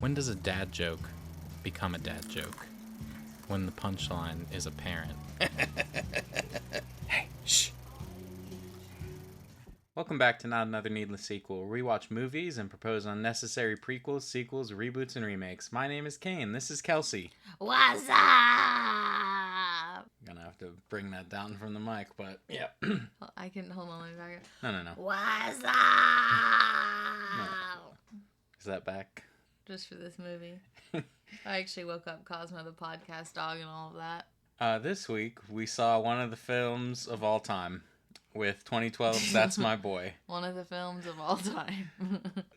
When does a dad joke become a dad joke? When the punchline is apparent. Hey, shh. Welcome back to Not Another Needless Sequel, where we watch movies and propose unnecessary prequels, sequels, reboots, and remakes. My name is Kane. This is Kelsey. What's up? I'm gonna have to bring that down from the mic, but yeah. I can hold on. Let me back No. up. What's up? Is that back? Just for this movie. I actually woke up Cosmo the podcast dog and all of that. This week we saw one of the films of all time with 2012's That's My Boy. One of the films of all time.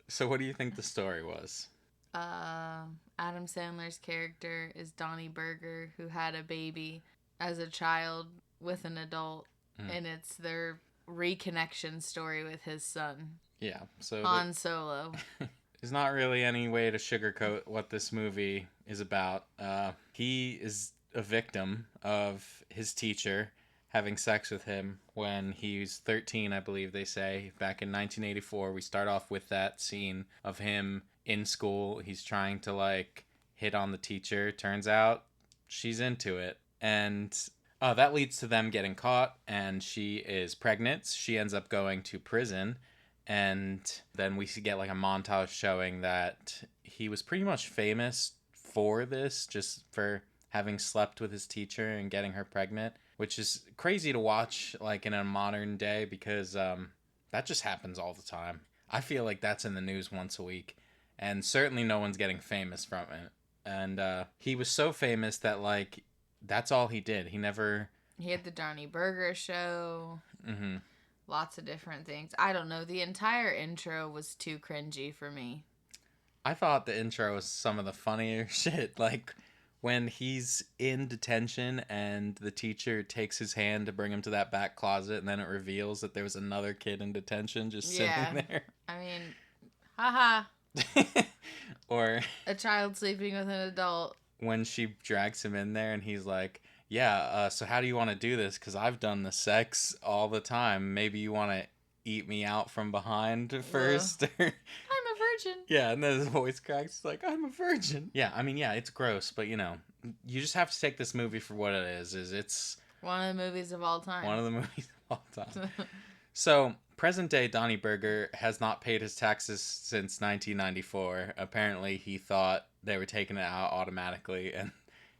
So what do you think the story was? Adam Sandler's character is Donnie Berger, who had a baby as a child with an adult, and it's their reconnection story with his son. Yeah, so Han Solo. There's not really any way to sugarcoat what this movie is about. He is a victim of his teacher having sex with him when he was 13, I believe they say. Back in 1984, we start off with that scene of him in school. He's trying to, hit on the teacher. Turns out she's into it. And that leads to them getting caught, and she is pregnant. She ends up going to prison. And then we get a montage showing that he was pretty much famous for this, just for having slept with his teacher and getting her pregnant, which is crazy to watch in a modern day because that just happens all the time. I feel like that's in the news once a week, and certainly no one's getting famous from it. And he was so famous that that's all he did. He had the Donnie Berger show. Mm-hmm. Lots of different things. I don't know. The entire intro was too cringy for me. I thought the intro was some of the funnier shit. When he's in detention and the teacher takes his hand to bring him to that back closet, and then it reveals that there was another kid in detention just sitting there. I mean, haha. Or a child sleeping with an adult. When she drags him in there and he's like, yeah, so how do you want to do this? Because I've done the sex all the time. Maybe you want to eat me out from behind first? I'm a virgin. Yeah, and then his voice cracks. It's like, I'm a virgin. Yeah, I mean, yeah, it's gross, but you just have to take this movie for what it is. It's one of the movies of all time. One of the movies of all time. So, present day Donnie Berger has not paid his taxes since 1994. Apparently, he thought they were taking it out automatically, and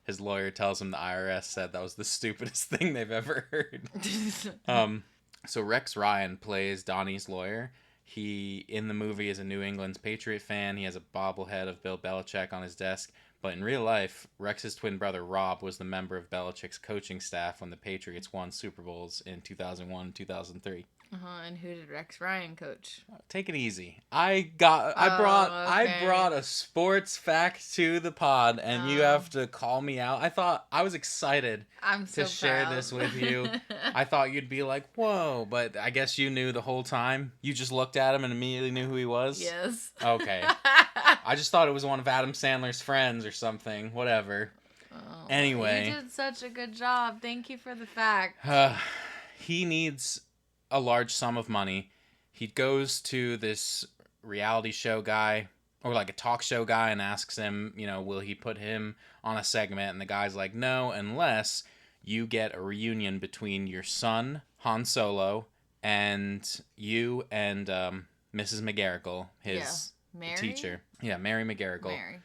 his lawyer tells him the IRS said that was the stupidest thing they've ever heard. So Rex Ryan plays Donnie's lawyer. He, in the movie, is a New England's Patriot fan. He has a bobblehead of Bill Belichick on his desk. But in real life, Rex's twin brother Rob was the member of Belichick's coaching staff when the Patriots won Super Bowls in 2001 2003. And who did Rex Ryan coach? Take it easy. I brought a sports fact to the pod, and you have to call me out. I was excited to share this with you. I thought you'd be like, whoa, but I guess you knew the whole time. You just looked at him and immediately knew who he was? Yes. Okay. I just thought it was one of Adam Sandler's friends or something. Whatever. Oh, anyway. You did such a good job. Thank you for the fact. He needs a large sum of money. He goes to this reality show guy, or a talk show guy, and asks him, will he put him on a segment? And the guy's like, no, unless you get a reunion between your son, Han Solo, and you and Mrs. McGarrigle, his teacher. Yeah, Mary McGarrigle. Mary.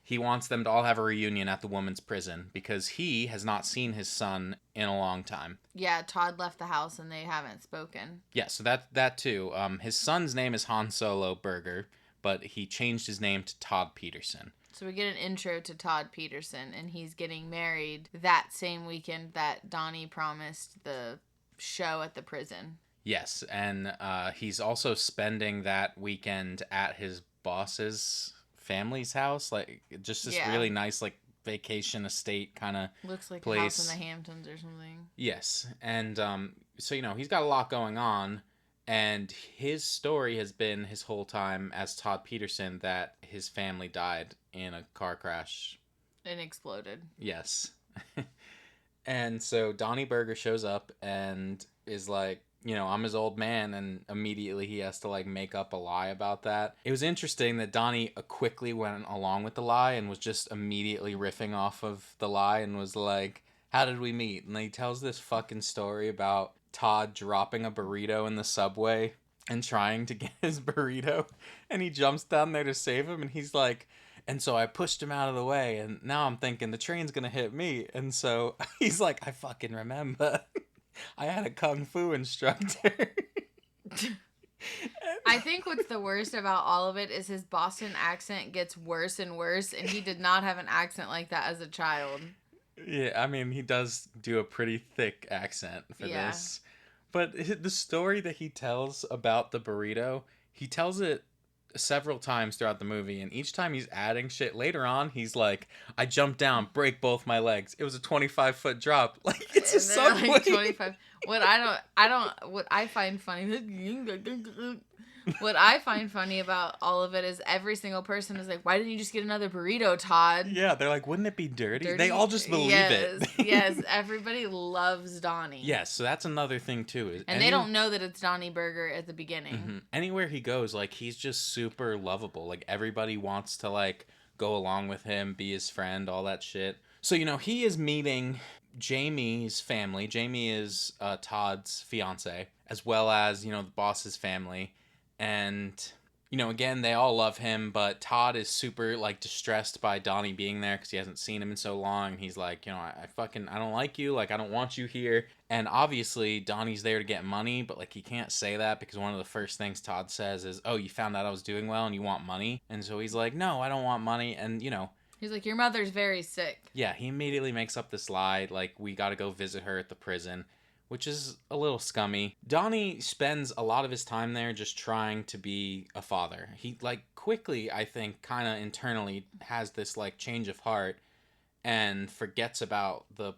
He wants them to all have a reunion at the woman's prison because he has not seen his son in a long time. Yeah, Todd left the house and they haven't spoken. Yeah, so that too. His son's name is Han Solo Berger, but he changed his name to Todd Peterson. So we get an intro to Todd Peterson, and he's getting married that same weekend that Donnie promised the show at the prison. Yes, and he's also spending that weekend at his boss's family's house, just this really nice vacation estate kind of looks like place. A house in the Hamptons or something. Yes, and so he's got a lot going on, and his story has been his whole time as Todd Peterson that his family died in a car crash and exploded. Yes. And so Donnie Berger shows up and is like, I'm his old man, and immediately he has to like make up a lie about that. It was interesting that Donnie quickly went along with the lie and was just immediately riffing off of the lie and was like, how did we meet? And he tells this fucking story about Todd dropping a burrito in the subway and trying to get his burrito, and he jumps down there to save him, and he's like, and so I pushed him out of the way, and now I'm thinking the train's gonna hit me. And so he's like, I fucking remember. I had a kung fu instructor. I think what's the worst about all of it is his Boston accent gets worse and worse, and he did not have an accent like that as a child. Yeah, I mean, he does do a pretty thick accent for this. But the story that he tells about the burrito, he tells it several times throughout the movie, and each time he's adding shit. Later on, he's like, I jumped down, break both my legs. It was a 25-foot drop. Like, it's a subway. Like 25. What I find funny what I find funny about all of it is every single person is like, why didn't you just get another burrito, Todd? Yeah, they're like, wouldn't it be dirty? They all just believe it. Yes, everybody loves Donnie. Yes, so that's another thing too. And they don't know that it's Donnie Burger at the beginning. Mm-hmm. Anywhere he goes, like, he's just super lovable. Like, everybody wants to, like, go along with him, be his friend, all that shit. So, he is meeting Jamie's family. Jamie is Todd's fiance, as well as, the boss's family. And, again, they all love him, but Todd is super, like, distressed by Donnie being there because he hasn't seen him in so long. He's like, I don't like you. Like, I don't want you here. And obviously, Donnie's there to get money, but, like, he can't say that because one of the first things Todd says is, oh, you found out I was doing well and you want money? And so he's like, no, I don't want money. And, he's like, your mother's very sick. Yeah, he immediately makes up this lie, like, we gotta go visit her at the prison, which is a little scummy. Donnie spends a lot of his time there just trying to be a father. He, like, quickly, I think, kind of internally has this, like, change of heart and forgets about the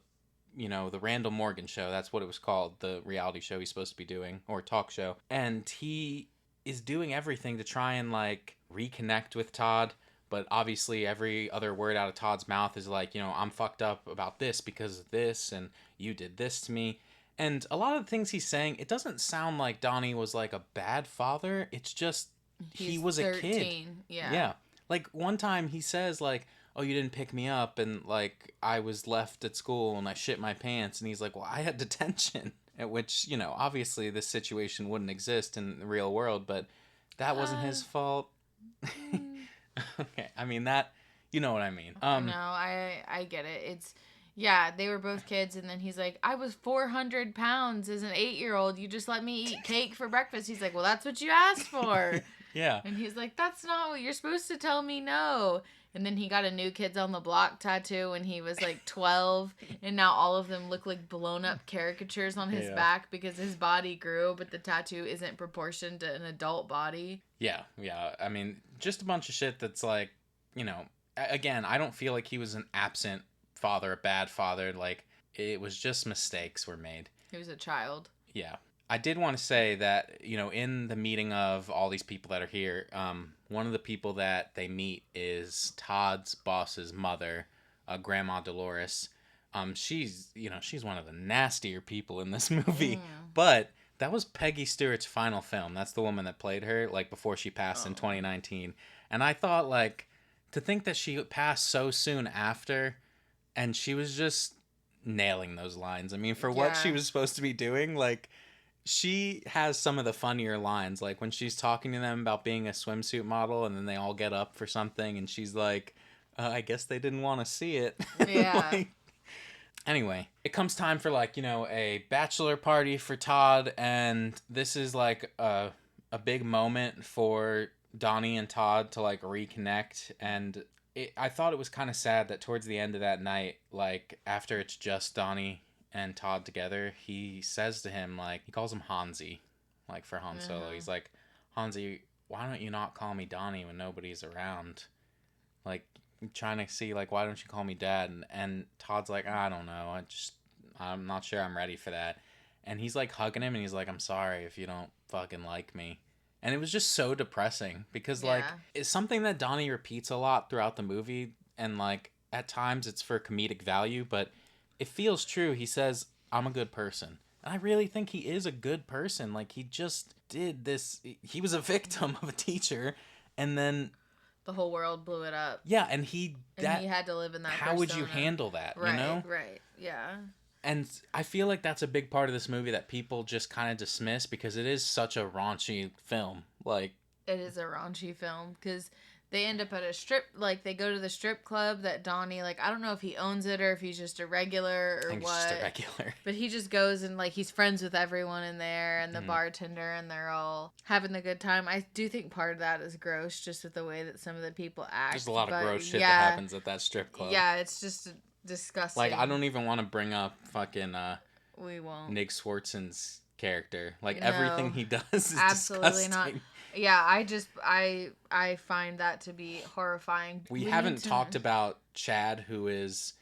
Randall Morgan show. That's what it was called, the reality show he's supposed to be doing, or talk show. And he is doing everything to try and, like, reconnect with Todd. But obviously every other word out of Todd's mouth is like, I'm fucked up about this because of this, and you did this to me. And a lot of the things he's saying, it doesn't sound like Donnie was, like, a bad father. It's just he was 13. A kid. Yeah. Yeah. Like, one time he says, like, oh, you didn't pick me up, and, like, I was left at school, and I shit my pants. And he's like, well, I had detention. At which, obviously this situation wouldn't exist in the real world, but that wasn't his fault. Okay, I mean, that, you know what I mean. No, I get it. It's, yeah, they were both kids, and then he's like, I was 400 pounds as an 8-year-old. You just let me eat cake for breakfast. He's like, well, that's what you asked for. Yeah. And he's like, that's not what you're supposed to tell me, no. And then he got a New Kids on the Block tattoo when he was like 12, and now all of them look like blown up caricatures on his back because his body grew, but the tattoo isn't proportioned to an adult body. Yeah. I mean, just a bunch of shit that's like, again, I don't feel like he was an absent father, a bad father. Like, it was just mistakes were made. He was a child. Yeah. I did want to say that, in the meeting of all these people that are here, one of the people that they meet is Todd's boss's mother, Grandma Dolores. She's one of the nastier people in this movie, but that was Peggy Stewart's final film. That's the woman that played her, like, before she passed in 2019. And I thought, like, to think that she passed so soon after, and she was just nailing those lines. I mean, for what she was supposed to be doing, like, she has some of the funnier lines, like when she's talking to them about being a swimsuit model, and then they all get up for something, and she's like, I guess they didn't want to see it. Yeah. Like, anyway, it comes time for, like, a bachelor party for Todd, and this is, like, a big moment for Donnie and Todd to, like, reconnect. And I thought it was kind of sad that towards the end of that night, like, after it's just Donnie and Todd together, he says to him, like, he calls him Hansi, like, for Han Solo. He's like, Hansi, why don't you not call me Donnie when nobody's around? Like, I'm trying to see, like, why don't you call me Dad? And Todd's like, I don't know, I'm not sure I'm ready for that. And he's, like, hugging him, and he's like, I'm sorry if you don't fucking like me. And it was just so depressing because, like, it's something that Donnie repeats a lot throughout the movie, and, like, at times it's for comedic value, but it feels true. He says, I'm a good person. I really think he is a good person. Like, he just did this. He was a victim of a teacher, and then The whole world blew it up. yeah, and he had to live in that how persona. would you handle that, Right, you know? right, yeah. And I feel like that's a big part of this movie that people just kind of dismiss because it is such a raunchy film. Like, it is a raunchy film because they end up at a strip, like they go to the strip club that Donnie, like I don't know if he owns it or if he's just a regular or I think what. it's just a regular. But he just goes and like he's friends with everyone in there and the bartender, and they're all having a good time. I do think part of that is gross, just with the way that some of the people act. There's a lot of gross shit that happens at that strip club. Yeah, it's just disgusting. Like, I don't even want to bring up fucking we won't. Nick Swartzen's character. Like, No, everything he does is absolutely disgusting. not. Yeah, I find that to be horrifying. We haven't talked about Chad, who is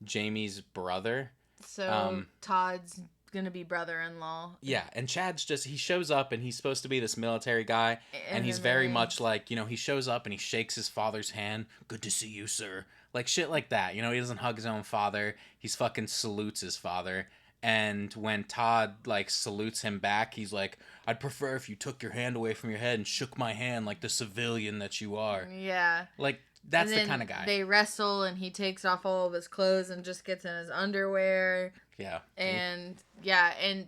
Jamie's brother. So Todd's gonna be brother-in-law. Yeah, and Chad's just, he shows up and he's supposed to be this military guy, and he's very much like, you know, he shows up and he shakes his father's hand. Good to see you, sir. Like, shit like that. You know, he doesn't hug his own father. He's fucking salutes his father. And when Todd, like, salutes him back, he's like, I'd prefer if you took your hand away from your head and shook my hand like the civilian that you are. Yeah. Like, that's the kind of guy. They wrestle, and he takes off all of his clothes and just gets in his underwear. Yeah. And, and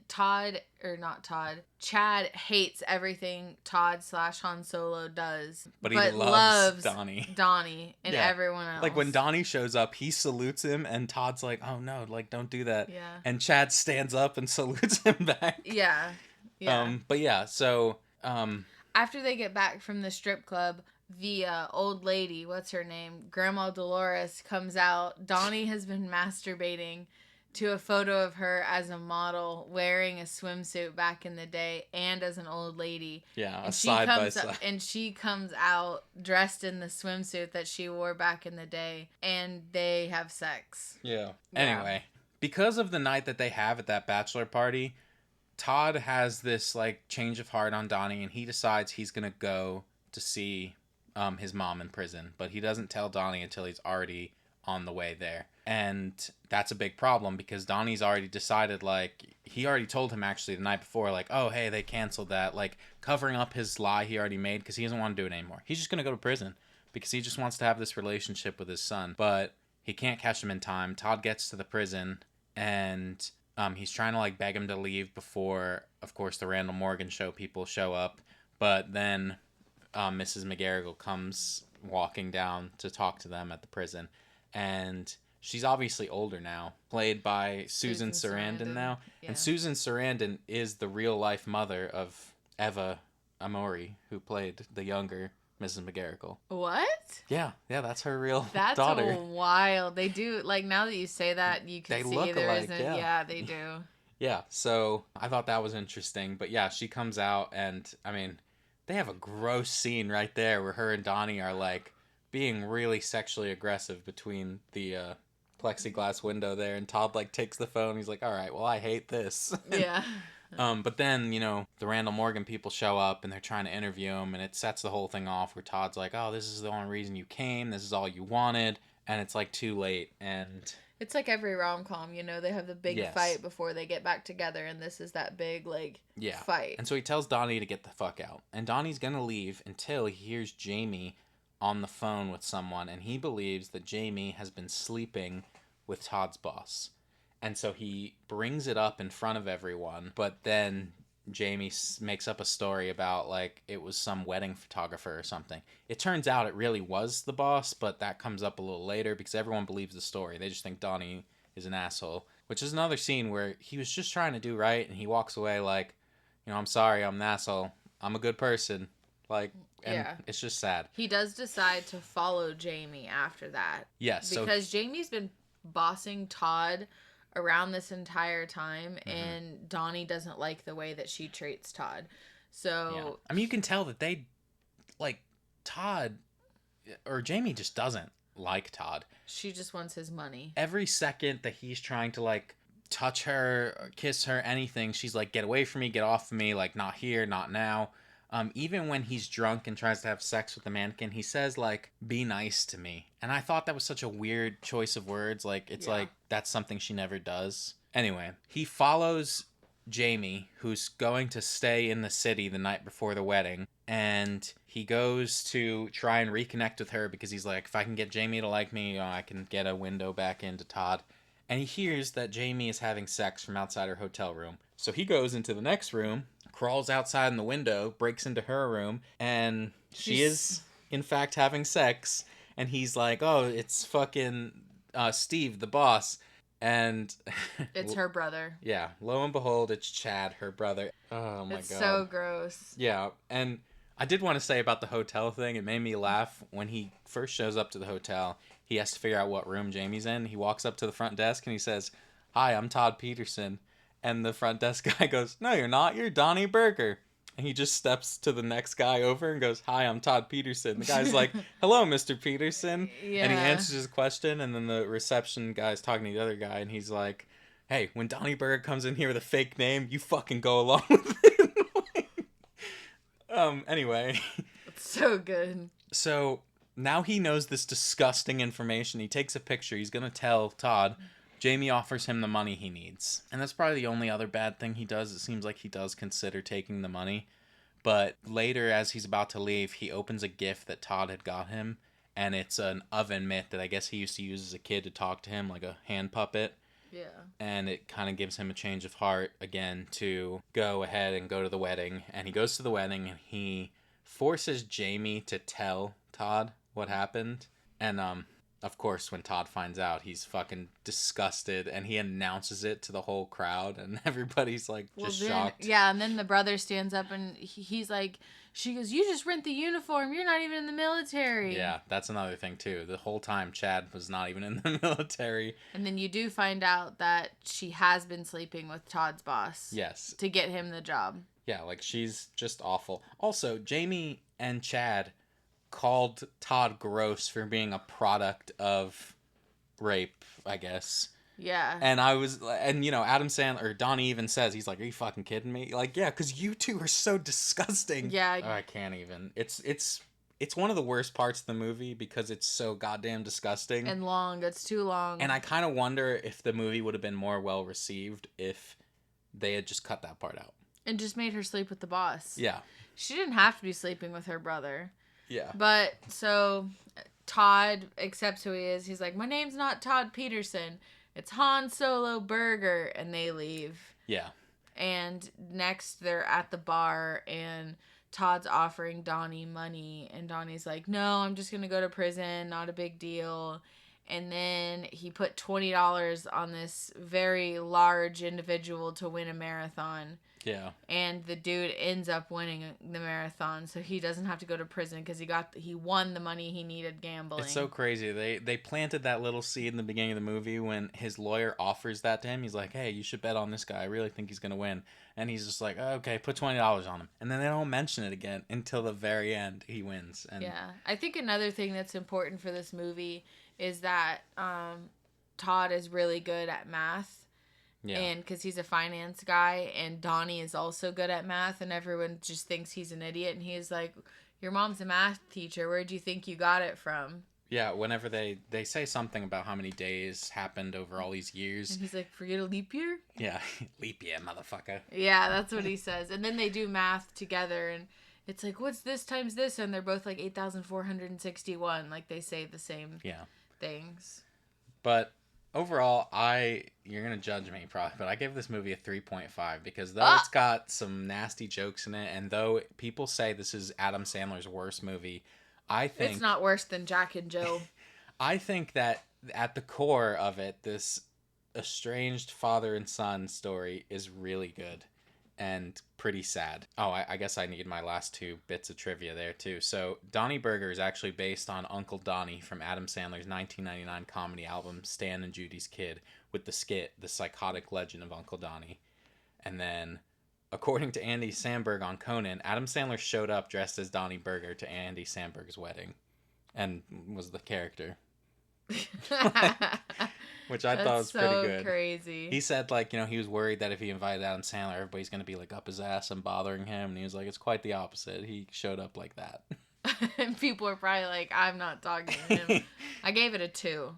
Chad hates everything Todd/Han Solo does. But he loves Donnie. Donnie and everyone else. Like, when Donnie shows up, he salutes him, and Todd's like, oh no, like, don't do that. Yeah. And Chad stands up and salutes him back. Yeah. Yeah. But yeah, so... after they get back from the strip club, the old lady, what's her name? Grandma Dolores comes out. Donnie has been masturbating to a photo of her as a model wearing a swimsuit back in the day and as an old lady. Yeah, and side by side. And she comes out dressed in the swimsuit that she wore back in the day, and they have sex. Yeah. Anyway, because of the night that they have at that bachelor party, Todd has this, like, change of heart on Donnie, and he decides he's going to go to see his mom in prison. But he doesn't tell Donnie until he's already on the way there. And that's a big problem because Donnie's already decided, like, he already told him actually the night before, like, oh, hey, they canceled that. Like, covering up his lie he already made because he doesn't want to do it anymore. He's just going to go to prison because he just wants to have this relationship with his son. But he can't catch him in time. Todd gets to the prison and... he's trying to, like, beg him to leave before, of course, the Randall Morgan show people show up. But then Mrs. McGarrigle comes walking down to talk to them at the prison. And she's obviously older now, played by Susan Sarandon now. Yeah. And Susan Sarandon is the real-life mother of Eva Amori, who played the younger Mrs. McGarrigle. What? Yeah, that's her real daughter. That's wild. They do, like, now that you say that, you can see there isn't. Yeah, they do. Yeah, so I thought that was interesting. But yeah, she comes out and, I mean, they have a gross scene right there where her and Donnie are, like, being really sexually aggressive between the plexiglass window there. And Todd, like, takes the phone. He's like, all right, well, I hate this. Yeah. But then, you know, the Randall Morgan people show up and they're trying to interview him, and it sets the whole thing off where Todd's like, oh, this is the only reason you came. This is all you wanted. And it's, like, too late. And it's like every rom-com, you know, they have the big fight before they get back together, and this is that big, like, fight. And so he tells Donnie to get the fuck out. And Donnie's gonna leave until he hears Jamie on the phone with someone, and he believes that Jamie has been sleeping with Todd's boss. And so he brings it up in front of everyone, but then Jamie makes up a story about, like, it was some wedding photographer or something. It turns out it really was the boss, but that comes up a little later because everyone believes the story. They just think Donnie is an asshole, which is another scene where he was just trying to do right, and he walks away like, you know, I'm sorry, I'm an asshole. I'm a good person. Like, and it's just sad. He does decide to follow Jamie after that. Yes. Because Jamie's been bossing Todd around this entire time, and Donnie doesn't like the way that she treats Todd. So I mean, you can tell that they, like, Todd or Jamie just doesn't like Todd. She just wants his money. Every second that he's trying to, like, touch her, kiss her, anything, she's like, get away from me, get off of me, like, not here, not now. Even when he's drunk and tries to have sex with the mannequin, he says, like, be nice to me. And I thought that was such a weird choice of words. Like, it's like, that's something she never does. Anyway, he follows Jamie, who's going to stay in the city the night before the wedding, and he goes to try and reconnect with her because he's like, if I can get Jamie to like me, I can get a window back into Todd. And he hears that Jamie is having sex from outside her hotel room. So he goes into the next room, crawls outside in the window, breaks into her room, and she is, in fact, having sex. And he's like, oh, it's fucking Steve, the boss. And It's her brother. yeah, lo and behold, it's Chad, her brother. Oh my It's god. so gross. Yeah, and I did want to say about the hotel thing, it made me laugh when he first shows up to the hotel. He has to figure out what room Jamie's in. He walks up to the front desk and he says, "Hi, I'm Todd Peterson." And the front desk guy goes, "No, you're not. You're Donnie Berger." And he just steps to the next guy over and goes, "Hi, I'm Todd Peterson." The guy's like, "Hello, Mr. Peterson." Yeah. And he answers his question, and then the reception guy's talking to the other guy, and he's like, "Hey, when Donnie Berger comes in here with a fake name, you fucking go along with it." Anyway. It's so good. So now he knows this disgusting information. He takes a picture. He's going to tell Todd. Jamie offers him the money he needs. And that's probably the only other bad thing he does. It seems like he does consider taking the money. But later, as he's about to leave, he opens a gift that Todd had got him. And it's an oven mitt that I guess he used to use as a kid to talk to him, like a hand puppet. Yeah. And it kind of gives him a change of heart again to go ahead and go to the wedding. And he goes to the wedding and he forces Jamie to tell Todd what happened. And of course, when Todd finds out, he's fucking disgusted and he announces it to the whole crowd and everybody's like just shocked. Yeah, and then the brother stands up and he's like, she goes, "You just rent the uniform. You're not even in the military." Yeah, that's another thing too. The whole time Chad was not even in the military. And then you do find out that she has been sleeping with Todd's boss. Yes. To get him the job. Yeah, like she's just awful. Also, Jamie and Chad called Todd gross for being a product of rape, I guess. Yeah. And Adam Sandler, or Donnie even says, he's like, "Are you fucking kidding me?" Like, yeah, because you two are so disgusting. Yeah. Oh, I can't even. It's one of the worst parts of the movie because it's so goddamn disgusting. And long. It's too long. And I kind of wonder if the movie would have been more well received if they had just cut that part out. And just made her sleep with the boss. Yeah. She didn't have to be sleeping with her brother. Yeah. But, so, Todd accepts who he is. He's like, "My name's not Todd Peterson. It's Han Solo Burger." And they leave. Yeah. And next, they're at the bar, and Todd's offering Donnie money. And Donnie's like, "No, I'm just going to go to prison. Not a big deal." And then he put $20 on this very large individual to win a marathon. Yeah. And the dude ends up winning the marathon, so he doesn't have to go to prison because he won the money he needed gambling. It's so crazy. They planted that little seed in the beginning of the movie when his lawyer offers that to him. He's like, "Hey, you should bet on this guy. I really think he's gonna win." And he's just like, "Okay, put $20 on him." And then they don't mention it again until the very end. He wins. And yeah, I think another thing that's important for this movie is that Todd is really good at math. Yeah. And because he's a finance guy, and Donnie is also good at math, and everyone just thinks he's an idiot. And he's like, "Your mom's a math teacher. Where'd you think you got it from?" Yeah, whenever they say something about how many days happened over all these years. And he's like, "Forget a leap year?" Yeah, leap year, motherfucker. Yeah, that's what he says. And then they do math together, and it's like, "What's this times this?" And they're both like 8,461. Like, they say the same things. But overall, you're going to judge me probably, but I gave this movie a 3.5 because though it's got some nasty jokes in it, and though people say this is Adam Sandler's worst movie, I think... It's not worse than Jack and Jill. I think that at the core of it, this estranged father and son story is really good and pretty sad. Oh, I guess I need my last two bits of trivia there too. So Donnie Berger is actually based on Uncle Donnie from Adam Sandler's 1999 comedy album Stan and Judy's Kid, with the skit The Psychotic Legend of Uncle Donnie. And then, according to Andy Samberg on Conan, Adam Sandler showed up dressed as Donnie Berger to Andy Samberg's wedding and was the character. Which I thought was so pretty good. Crazy. He said, like, he was worried that if he invited Adam Sandler, everybody's going to be, like, up his ass and bothering him. And he was like, it's quite the opposite. He showed up like that. And people are probably like, "I'm not talking to him." I gave it a 2.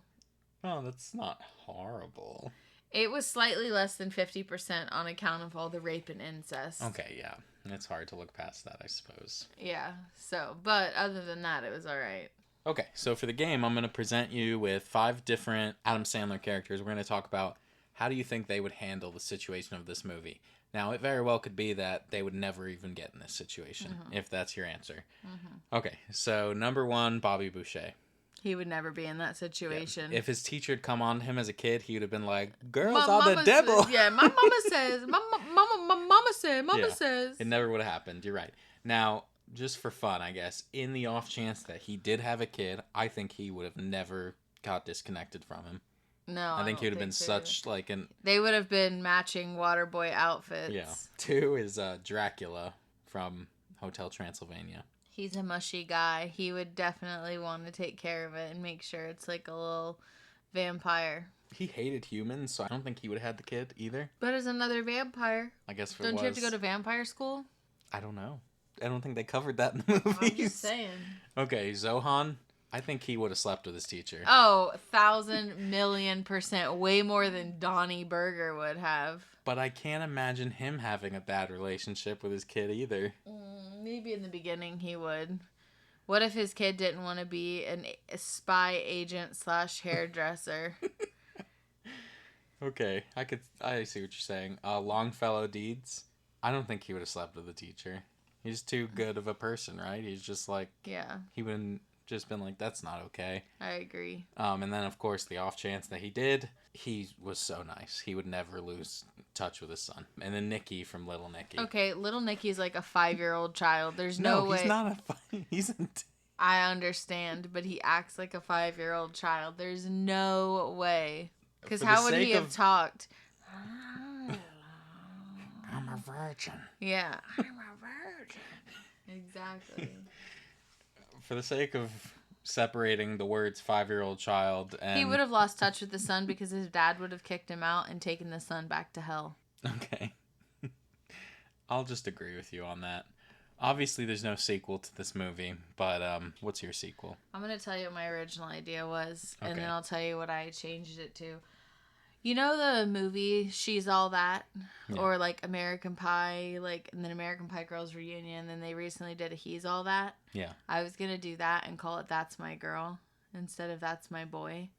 Oh, that's not horrible. It was slightly less than 50% on account of all the rape and incest. Okay, yeah. It's hard to look past that, I suppose. Yeah, so, but other than that, it was alright. Okay, so for the game, I'm going to present you with 5 different Adam Sandler characters. We're going to talk about how do you think they would handle the situation of this movie. Now, it very well could be that they would never even get in this situation, if that's your answer. Okay, so number 1, Bobby Boucher. He would never be in that situation. If his teacher had come on to him as a kid, he would have been like, "Girls are the devil." Yeah, my mama says. My mama says. It never would have happened. You're right. Now, just for fun, I guess, in the off chance that he did have a kid, I think he would have never got disconnected from him. No, I think he would have been such like an. They would have been matching Waterboy outfits. Yeah. 2 is Dracula from Hotel Transylvania. He's a mushy guy. He would definitely want to take care of it and make sure it's like a little vampire. He hated humans, so I don't think he would have had the kid either. But as another vampire. I guess Don't you have to go to vampire school? I don't know. I don't think they covered that in the movies. I'm just saying. Okay, Zohan. I think he would have slept with his teacher. Oh, 1,000,000,000%. Way more than Donnie Berger would have. But I can't imagine him having a bad relationship with his kid either. Maybe in the beginning he would. What if his kid didn't want to be a spy agent / hairdresser? Okay, I see what you're saying. Longfellow Deeds. I don't think he would have slept with the teacher. He's too good of a person, right? He's just like, yeah. He wouldn't just been like, that's not okay. I agree. And then of course the off chance that he did, he was so nice. He would never lose touch with his son. And then Nicky from Little Nicky. Okay, Little Nicky's like a 5-year-old child. There's no way. He's not he's a I understand, but he acts like a 5-year-old child. There's no way. Because how would he have talked? I'm a virgin. Yeah. I'm a virgin. Exactly. For the sake of separating the words 5-year-old child and... He would have lost touch with the son because his dad would have kicked him out and taken the son back to hell. Okay. I'll just agree with you on that. Obviously, there's no sequel to this movie, but what's your sequel? I'm going to tell you what my original idea was, and Okay. then I'll tell you what I changed it to. You know the movie She's All That? Yeah. Or like American Pie, and then American Pie Girls Reunion, and then they recently did a He's All That? Yeah. I was going to do that and call it That's My Girl instead of That's My Boy,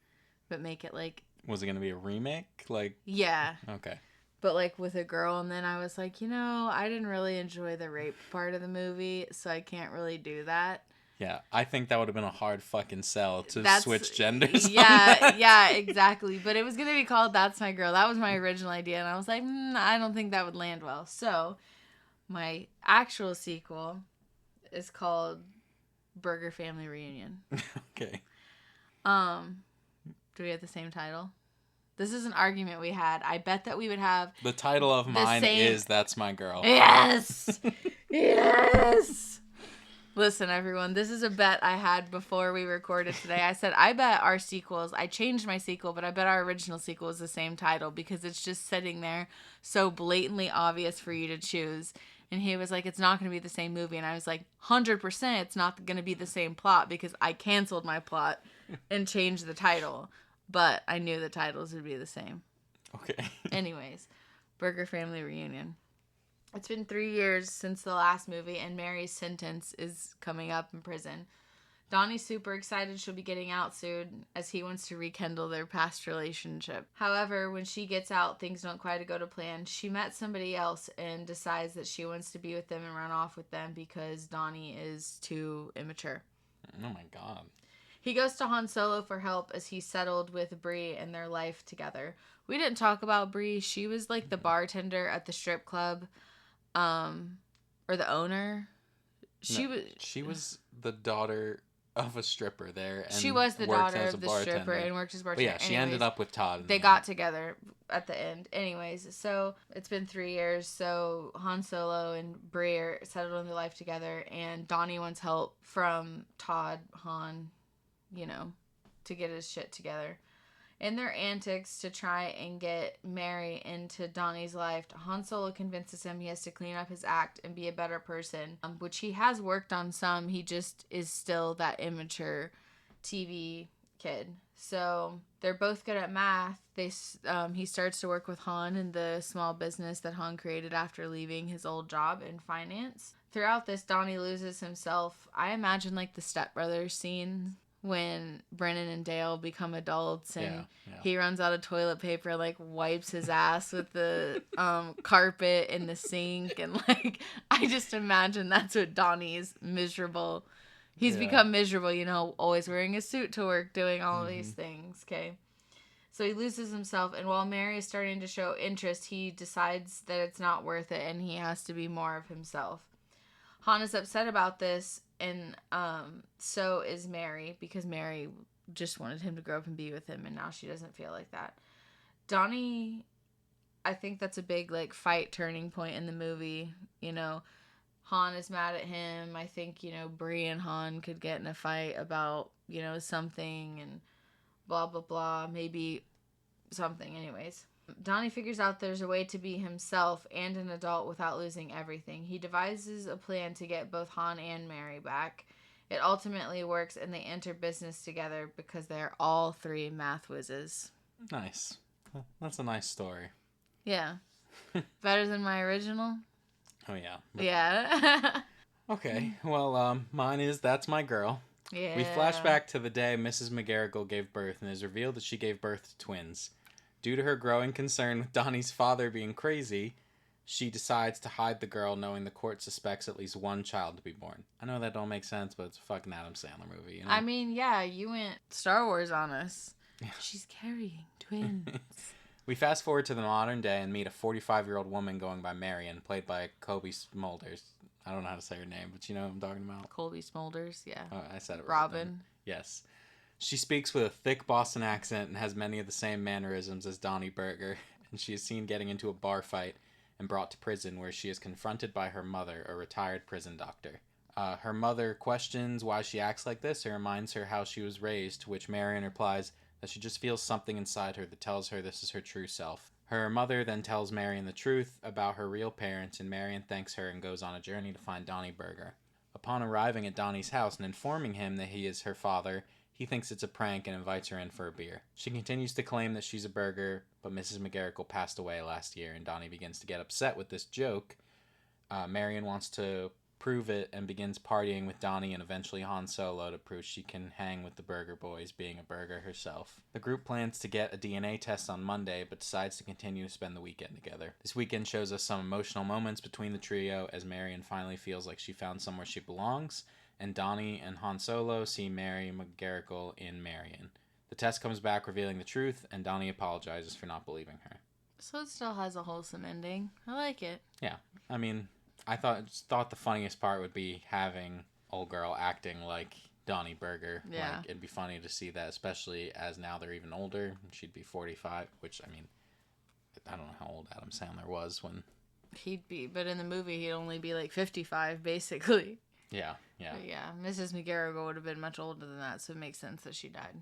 but make it like... Was it going to be a remake? Yeah. Okay. But with a girl, and then I was like, I didn't really enjoy the rape part of the movie, so I can't really do that. Yeah, I think that would have been a hard fucking sell to switch genders. Yeah, exactly. But it was going to be called That's My Girl. That was my original idea, and I was like, I don't think that would land well. So, my actual sequel is called Burger Family Reunion. Okay. Do we have the same title? This is an argument we had. I bet that we would have... The title of mine is That's My Girl. Yes! Yes! Listen, everyone, this is a bet I had before we recorded today. I said, I bet our sequels... I changed my sequel, but I bet our original sequel is the same title because it's just sitting there so blatantly obvious for you to choose. And he was like, it's not going to be the same movie. And I was like, 100% it's not going to be the same plot because I canceled my plot and changed the title. But I knew the titles would be the same. Okay. Anyways, Burger Family Reunion. It's been 3 years since the last movie, and Mary's sentence is coming up in prison. Donnie's super excited she'll be getting out soon, as he wants to rekindle their past relationship. However, when she gets out, things don't quite go to plan. She met somebody else and decides that she wants to be with them and run off with them because Donnie is too immature. Oh my god. He goes to Han Solo for help as he settled with Bree and their life together. We didn't talk about Bree. She was like the bartender at the strip club, or the owner. She was the daughter of a stripper there. And she was the daughter of the stripper and worked as bartender. But yeah, she ended up with Todd. They got together at the end. Anyways, so it's been 3 years. So Han Solo and Bree are settled in their life together, and Donnie wants help from Todd, Han, to get his shit together. In their antics to try and get Mary into Donnie's life, Han Solo convinces him he has to clean up his act and be a better person, which he has worked on some. He just is still that immature TV kid. So they're both good at math. He starts to work with Han in the small business that Han created after leaving his old job in finance. Throughout this, Donnie loses himself. I imagine like the Step Brothers scene when Brennan and Dale become adults and he runs out of toilet paper and like wipes his ass with the carpet in the sink, and like I just imagine that's what Donnie's miserable. He's become miserable, you know, always wearing a suit to work, doing all of these things, okay? So he loses himself, and while Mary is starting to show interest, he decides that it's not worth it and he has to be more of himself. Han is upset about this, and so is Mary, because Mary just wanted him to grow up and be with him, and now she doesn't feel like that. Donnie, I think that's a big, like, fight turning point in the movie, you know. Han is mad at him. I think, you know, Bree and Han could get in a fight about, you know, something and blah, blah, blah. Maybe something. Anyways. Donnie figures out there's a way to be himself and an adult without losing everything. He devises a plan to get both Han and Mary back. It ultimately works, and they enter business together because they're all three math whizzes. Nice. That's a nice story. Yeah. Better than my original? Oh, yeah. Yeah. Okay. Well, mine is That's My Girl. Yeah. We flash back to the day Mrs. McGarrigle gave birth, and it is revealed that she gave birth to twins. Due to her growing concern with Donnie's father being crazy, she decides to hide the girl, knowing the court suspects at least one child to be born. I know that don't make sense, but it's a fucking Adam Sandler movie, you know? I mean, yeah, you went Star Wars on us. Yeah. She's carrying twins. We fast forward to the modern day and meet a 45-year-old woman going by Marion, played by Cobie Smulders. I don't know how to say her name, but you know what I'm talking about. Colby Smulders, yeah. Oh, I said it right. Robin. Yes. She speaks with a thick Boston accent and has many of the same mannerisms as Donnie Berger, and she is seen getting into a bar fight and brought to prison, where she is confronted by her mother, a retired prison doctor. Her mother questions why she acts like this and reminds her how she was raised, to which Marion replies that she just feels something inside her that tells her this is her true self. Her mother then tells Marion the truth about her real parents, and Marion thanks her and goes on a journey to find Donnie Berger. Upon arriving at Donnie's house and informing him that he is her father, he thinks it's a prank and invites her in for a beer. She continues to claim that she's a Berger, but Mrs. McGarrigle passed away last year, and Donnie begins to get upset with this joke. Marion wants to prove it and begins partying with Donnie and eventually Han Solo to prove she can hang with the Berger boys, being a Berger herself. The group plans to get a DNA test on Monday, but decides to continue to spend the weekend together. This weekend shows us some emotional moments between the trio as Marion finally feels like she found somewhere she belongs, and Donnie and Han Solo see Mary McGarrigle in Marion. The test comes back revealing the truth, and Donnie apologizes for not believing her. So it still has a wholesome ending. I like it. Yeah, I mean, I thought the funniest part would be having old girl acting like Donnie Berger. Yeah. Like, it'd be funny to see that, especially as now they're even older. She'd be 45, which, I mean, I don't know how old Adam Sandler was when... He'd be, but in the movie he'd only be like 55, basically. Yeah. But yeah, Mrs. McGarrigle would have been much older than that, so it makes sense that she died.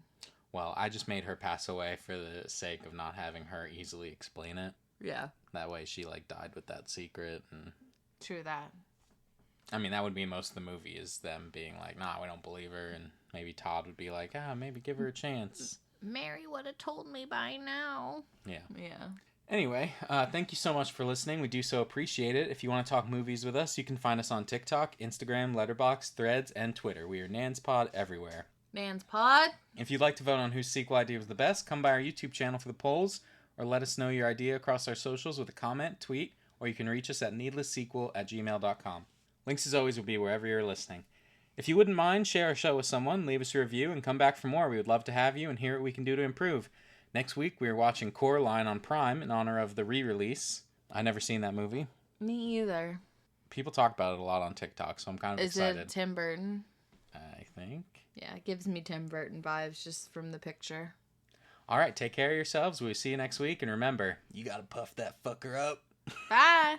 Well, I just made her pass away for the sake of not having her easily explain it. Yeah. That way she, like, died with that secret and... True that. I mean, that would be most of the movie, is them being like, nah, we don't believe her, and maybe Todd would be like, maybe give her a chance. Mary would have told me by now. Yeah. Yeah. Anyway, thank you so much for listening. We do so appreciate it. If you want to talk movies with us, you can find us on TikTok, Instagram, Letterboxd, Threads, and Twitter. We are NansPod everywhere. NansPod. If you'd like to vote on whose sequel idea was the best, come by our YouTube channel for the polls, or let us know your idea across our socials with a comment, tweet, or you can reach us at needlesssequel@gmail.com. Links, as always, will be wherever you're listening. If you wouldn't mind, share our show with someone, leave us a review, and come back for more. We would love to have you and hear what we can do to improve. Next week, we are watching Coraline on Prime in honor of the re-release. I've never seen that movie. Me either. People talk about it a lot on TikTok, so I'm kind of excited. Is it Tim Burton? I think. Yeah, it gives me Tim Burton vibes just from the picture. All right, take care of yourselves. We'll see you next week, and remember, you gotta puff that fucker up. Bye.